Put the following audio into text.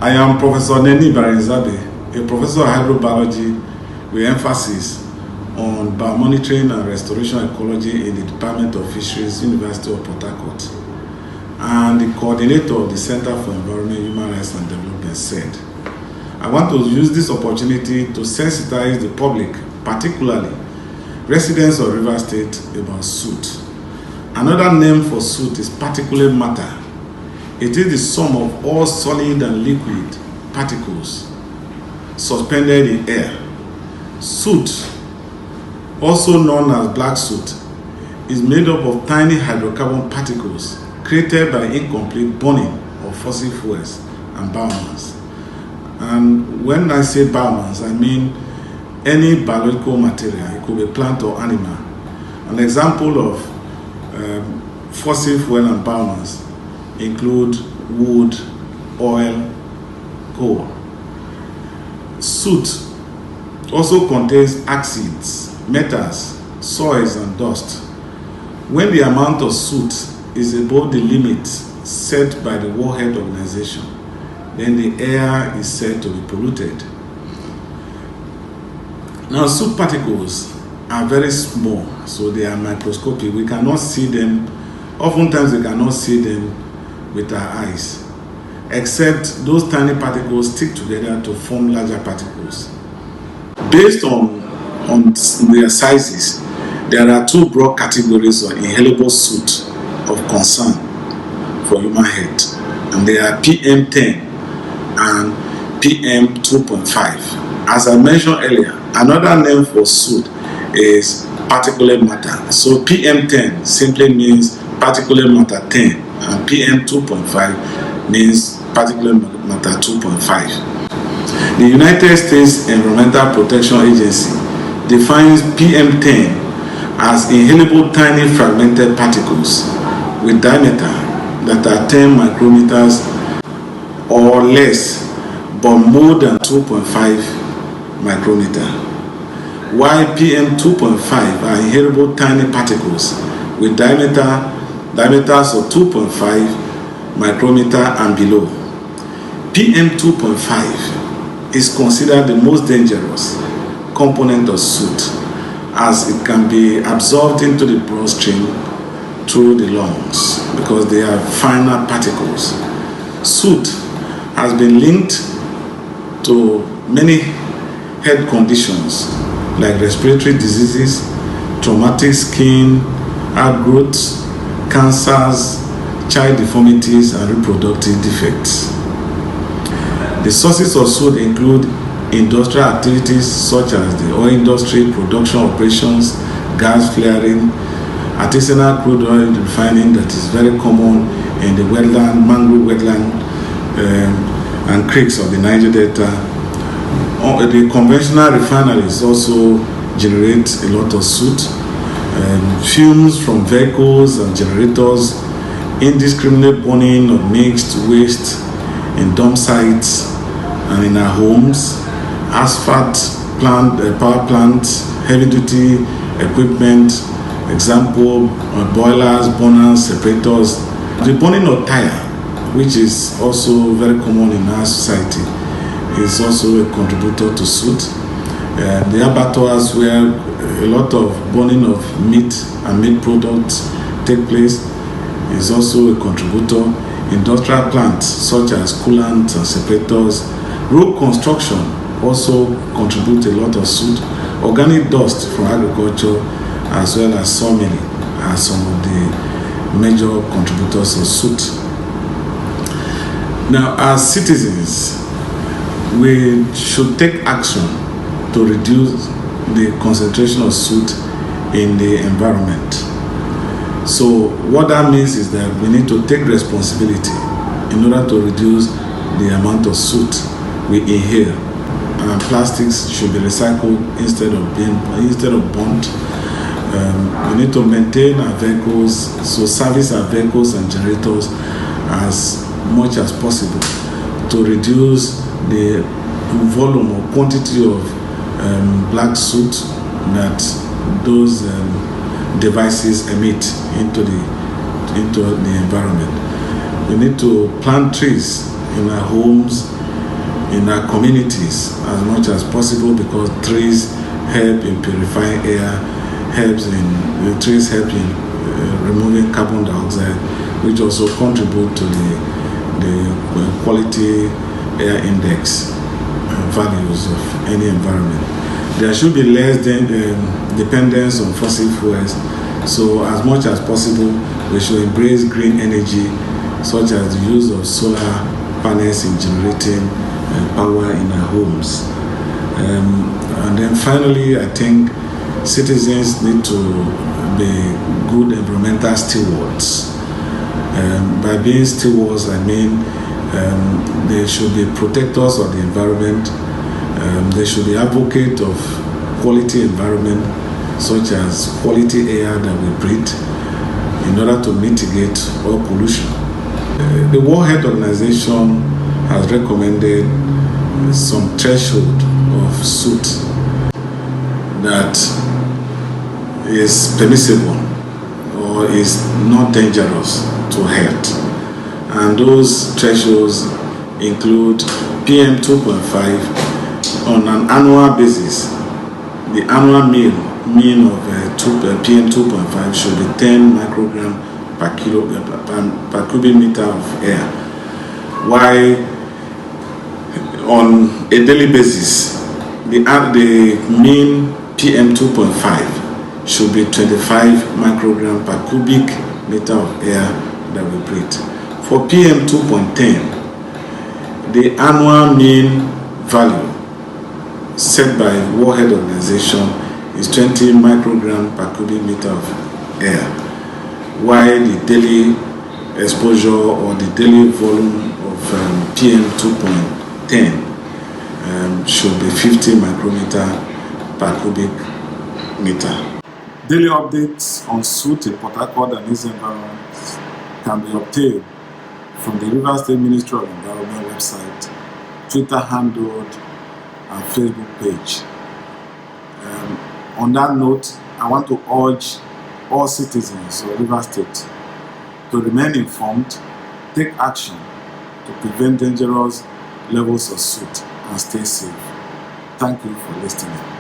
I am Professor Nenibarini Zabbey, a professor of hydrobiology with emphasis on biomonitoring and restoration ecology in the Department of Fisheries, University of Port Harcourt, and the coordinator of the Center for Environment, Human Rights and Development, SED. I want to use this opportunity to sensitize the public, particularly residents of River State, about soot. Another name for soot is particulate matter. It is the sum of all solid and liquid particles suspended in air. Soot, also known as black soot, is made up of tiny hydrocarbon particles created by incomplete burning of fossil fuels and biomass. And when I say biomass, I mean any biological material. It could be plant or animal. An example of fossil fuel and biomass include wood, oil, coal. Soot also contains acids, metals, soils, and dust. When the amount of soot is above the limit set by the World Health Organization, then the air is said to be polluted. Now, soot particles are very small, so they are microscopic. We cannot see them. Oftentimes, we cannot see them with our eyes, except those tiny particles stick together to form larger particles. Based on their sizes, there are two broad categories of inhalable soot of concern for human health, and they are PM10 and PM2.5. As I mentioned earlier, another name for soot is particulate matter. So PM10 simply means particulate matter 10, and PM2.5 means particulate matter 2.5. The United States Environmental Protection Agency defines PM10 as inhalable tiny fragmented particles with diameter that are 10 micrometers or less, but more than 2.5 micrometer. While PM2.5 are inhalable tiny particles with diameters of 2.5 micrometer and below. PM2.5 is considered the most dangerous component of soot, as it can be absorbed into the bloodstream through the lungs because they are finer particles. Soot has been linked to many health conditions like respiratory diseases, traumatic skin, outgrowths, cancers, child deformities, and reproductive defects. The sources of soot include industrial activities such as the oil industry, production operations, gas flaring, artisanal crude oil refining that is very common in the wetland, mangrove wetland, and creeks of the Niger Delta. The conventional refineries also generate a lot of soot. Fumes from vehicles and generators, indiscriminate burning of mixed waste in dump sites and in our homes, asphalt plant, power plants, heavy-duty equipment, example, boilers, burners, separators. The burning of tire, which is also very common in our society, is also a contributor to soot. The abattoirs where a lot of burning of meat and meat products take place is also a contributor. Industrial plants such as coolants and separators. Road construction also contribute a lot of soot. Organic dust from agriculture as well as sawmilling are some of the major contributors of soot. Now, as citizens, we should take action to reduce the concentration of soot in the environment. So what that means is that we need to take responsibility in order to reduce the amount of soot we inhale. And plastics should be recycled instead of burnt. We need to maintain our vehicles, so service our vehicles and generators as much as possible to reduce the volume or quantity of black soot that those devices emit into the environment. We need to plant trees in our homes, in our communities as much as possible, because trees help in purifying air, trees help in removing carbon dioxide, which also contribute to the quality air index values of any environment. There should be less dependence on fossil fuels, so as much as possible we should embrace green energy, such as the use of solar panels in generating power in our homes. And then finally, I think citizens need to be good environmental stewards. By being stewards, I mean they should be protectors of the environment. They should be advocates of quality environment, such as quality air that we breathe, in order to mitigate all pollution. The World Health Organization has recommended some threshold of soot that is permissible or is not dangerous to health. And those thresholds include PM 2.5 on an annual basis. The annual mean of PM 2.5 should be 10 microgram per cubic meter of air, while on a daily basis the mean PM 2.5 should be 25 microgram per cubic meter of air that we breathe. For PM 2.10, the annual mean value set by World Health Organization is 20 microgram per cubic meter of air, while the daily exposure or the daily volume of PM 2.10 should be 50 micrometer per cubic meter. Daily updates on Soot in Port Harcourt and its environments can be obtained from the Rivers State Ministry of Environment website, Twitter handle, and Facebook page. On that note, I want to urge all citizens of Rivers State to remain informed, take action to prevent dangerous levels of soot, and stay safe. Thank you for listening.